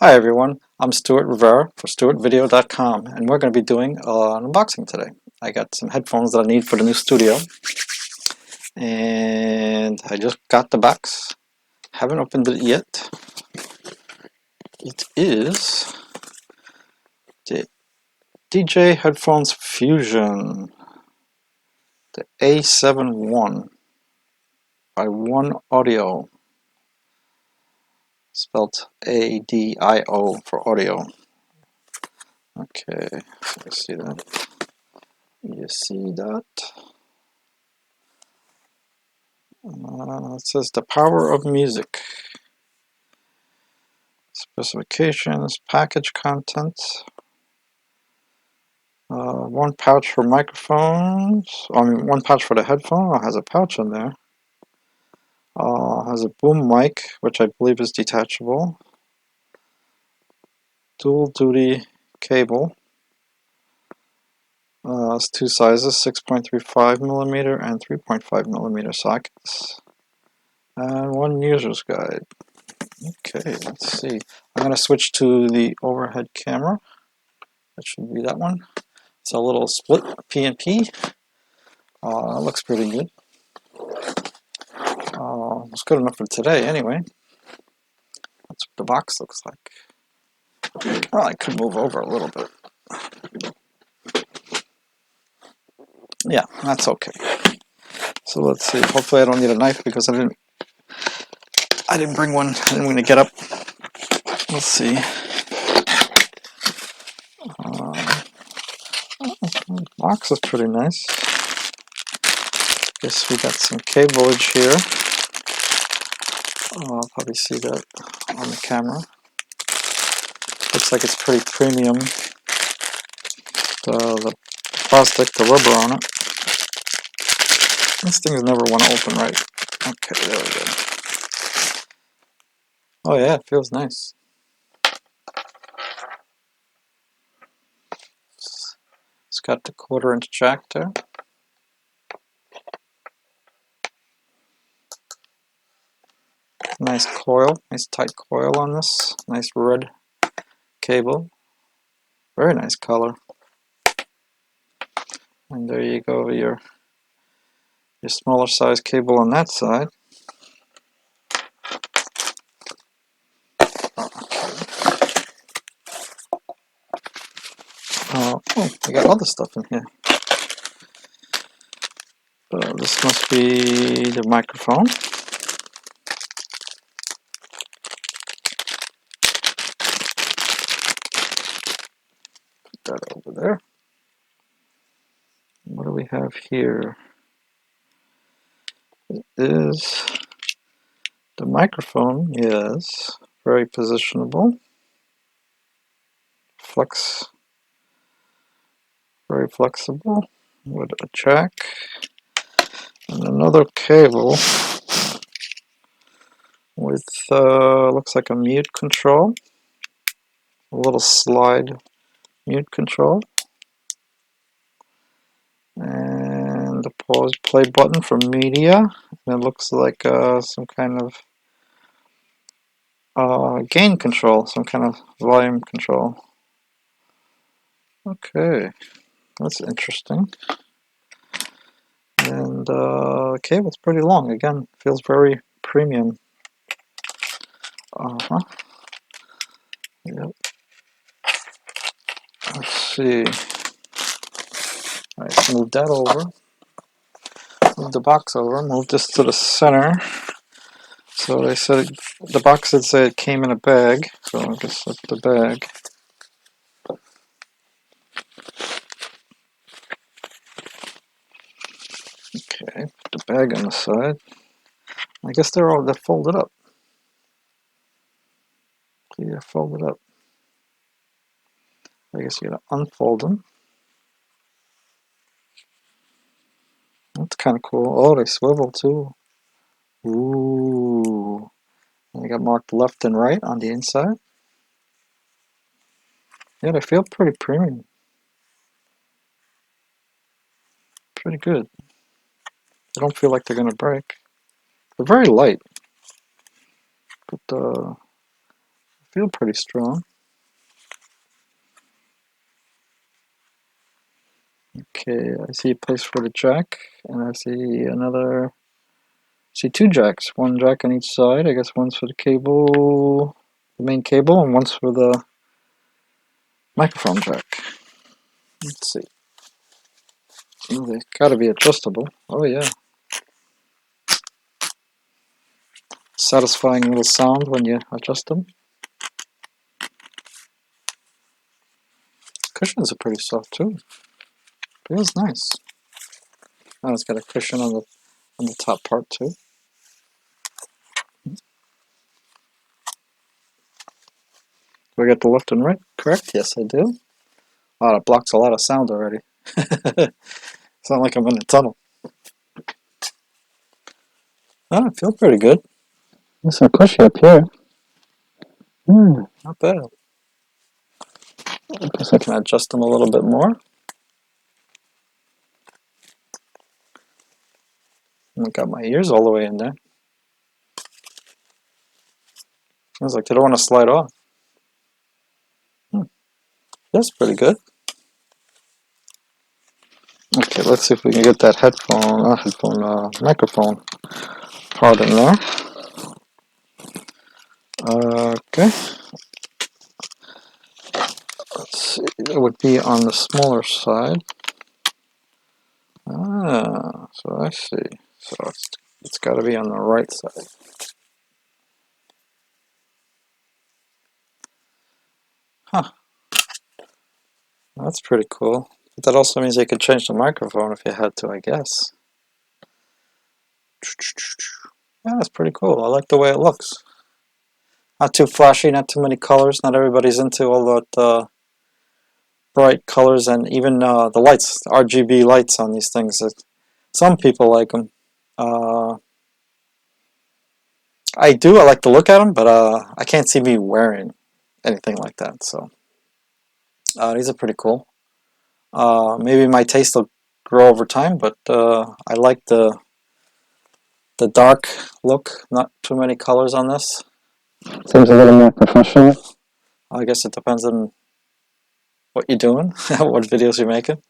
Hi everyone, I'm Stuart Rivera for StuartVideo.com, and we're going to be doing an unboxing today. I got some headphones that I need for the new studio, and I just got the box. Haven't opened it yet. It is the DJ Headphones Fusion, the A71 by OneOdio, spelled A-D-I-O for audio. Okay, you see that? You see that? It says the power of music. Specifications, package contents. One pouch for microphones. One pouch for the headphone. It has a pouch in there. Has a boom mic, which I believe is detachable. Dual duty cable. It's two sizes, 6.35 millimeter and 3.5 millimeter sockets. And one user's guide. Okay, let's see. I'm going to switch to the overhead camera. That should be that one. It's a little split P&P. It looks pretty good. It's good enough for today anyway. That's what the box looks like. Oh, I could move over a little bit. Yeah, that's okay. So let's see. Hopefully I don't need a knife because I didn't bring one. I didn't want to get up. Let's see. Box is pretty nice. Guess we got some cableage here. I'll probably see that on the camera. Looks like it's pretty premium. The plastic, the rubber on it. These things never want to open right. Okay, there we go. Oh yeah, it feels nice. It's got the 1/4-inch jack there. Nice coil, nice tight coil on this. Nice red cable. Very nice color. And there you go, your smaller size cable on that side. Oh, we got other stuff in here. This must be the microphone. Put that over there. What do we have here? It is the microphone is very positionable. Very flexible with a jack and another cable with looks like a mute control, a little slide mute control, and the pause play button for media. And it looks like some kind of gain control, some kind of volume control. Okay, that's interesting. And the cable's pretty long. Again, feels very premium. Yep. Let's see. Alright, move that over. Move the box over. Move this to the center. So they said the box did say it came in a bag. So I'll just slip the bag. Okay, put the bag on the side. I guess they're folded up. See, they're folded up. I guess you gotta unfold them. That's kind of cool. Oh, they swivel too. Ooh. And they got marked left and right on the inside. Yeah, they feel pretty premium. Pretty good. They don't feel like they're gonna break. They're very light. But feel pretty strong. Okay, I see a place for the jack, and I see two jacks. One jack on each side. I guess one's for the cable, the main cable, and one's for the microphone jack. Let's see. Oh, they gotta be adjustable. Oh yeah. Satisfying little sound when you adjust them. Cushions are pretty soft too. Feels nice. Oh, it's got a cushion on the top part too. Do I get the left and right correct? Yes, I do. Oh, that blocks a lot of sound already. Sound like I'm in a tunnel. Oh, I feel pretty good. There's some cushy up here. Not bad. I guess I can adjust them a little bit more. I got my ears all the way in there. Sounds like they don't want to slide off. That's pretty good. Okay, let's see if we can get that microphone part in there. Okay. Let's see, it would be on the smaller side. Ah, so I see. So it's got to be on the right side. Huh. That's pretty cool. But that also means you could change the microphone if you had to, I guess. Yeah, that's pretty cool. I like the way it looks. Not too flashy, not too many colors. Not everybody's into all that bright colors, and even the lights, the RGB lights on these things. Some people like them. I do. I like to look at them, but I can't see me wearing anything like that. So these are pretty cool. Maybe my taste will grow over time, but I like the dark look. Not too many colors on this. Seems a little more professional. I guess it depends on what you're doing, what videos you're making.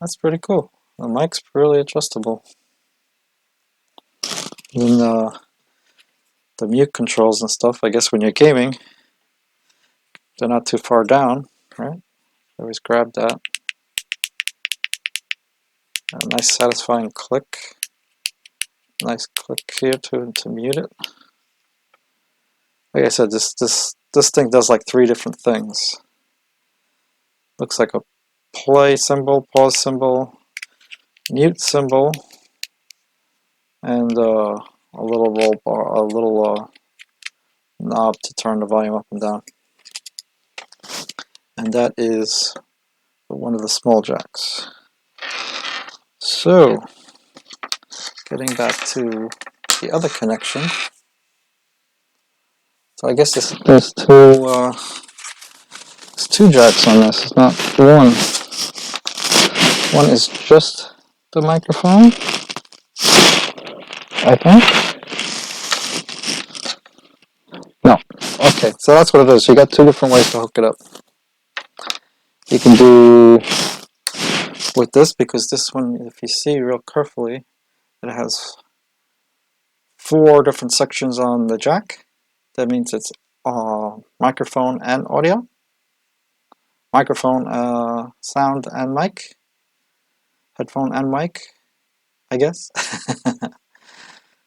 That's pretty cool. The mic's really adjustable. Even the mute controls and stuff, I guess when you're gaming, they're not too far down, right? Always grab that. A nice satisfying click. Nice click here to mute it. Like I said, this thing does like 3 different things. Looks like a play symbol, pause symbol, mute symbol, and a little roll bar, a little knob to turn the volume up and down. And that is one of the small jacks. So, getting back to the other connection. So I guess there's two jacks on this. It's not one. One is just the microphone, I think. No. Okay, so that's what it is. You got 2 different ways to hook it up. You can do with this, because this one, if you see real carefully, it has 4 different sections on the jack. That means it's microphone and audio, microphone, sound and mic, headphone and mic, I guess.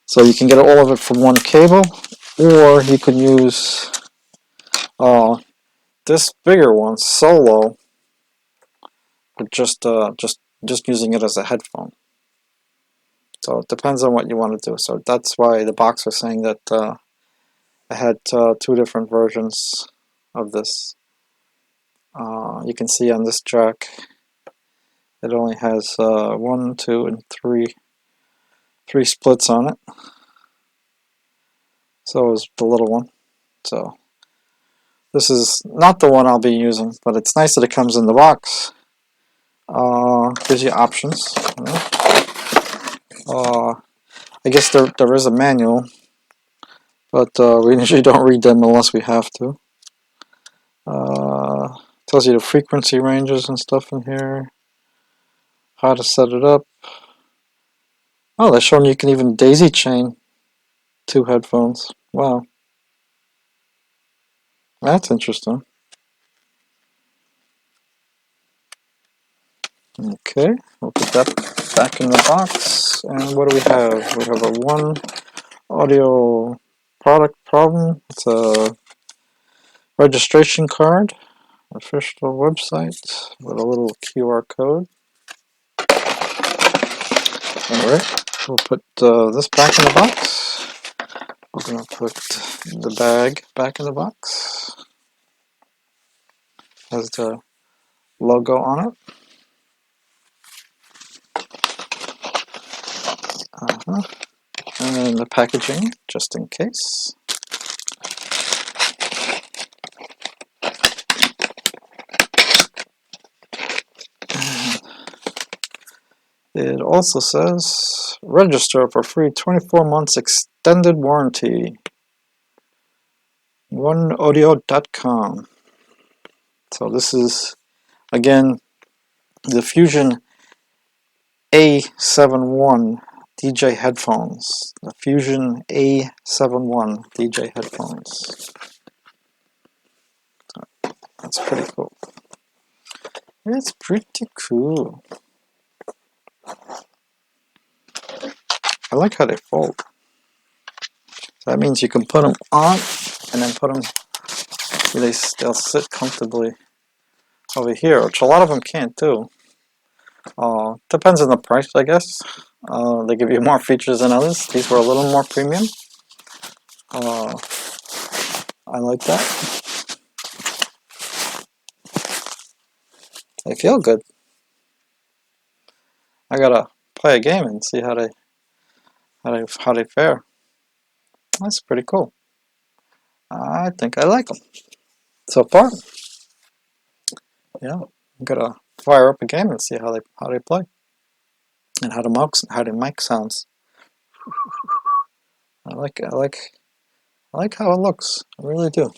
So you can get all of it from one cable, or you can use this bigger one solo, with just using it as a headphone. So it depends on what you want to do. So that's why the box was saying that I had 2 different versions of this. You can see on this jack it only has 1, 2, and 3 splits on it. So is the little one. So this is not the one I'll be using, but it's nice that it comes in the box. Gives you options. I guess there is a manual but we usually don't read them unless we have to. Tells you the frequency ranges and stuff in here, how to set it up. Oh, they're showing you can even daisy chain 2 headphones. Wow, that's interesting. Okay, we'll put that back in the box. And what do we have? We have a OneOdio product problem. It's a registration card, official website with a little QR code. Alright, we'll put this back in the box. We're going to put the bag back in the box. Has the logo on it. And the packaging, just in case. It also says, register for free 24 months extended warranty. OneOdio.com. So this is, again, the Fusion A71 DJ headphones. The Fusion A71 DJ headphones. That's pretty cool. It's pretty cool. I like how they fold. So that means you can put them on and then put them, they'll sit comfortably over here, which a lot of them can't do. Depends on the price, I guess. They give you more features than others. These were a little more premium. I like that. They feel good. I gotta play a game and see how they fare. That's pretty cool. I think I like them so far. Yeah, I'm gonna fire up a game and see how they play and how the mic sounds. I like how it looks. I really do.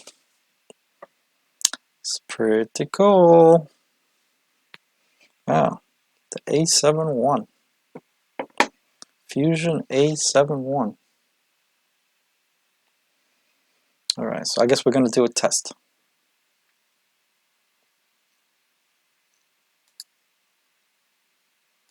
It's pretty cool. Yeah, the A71. Fusion A71. Alright, so I guess we're going to do a test.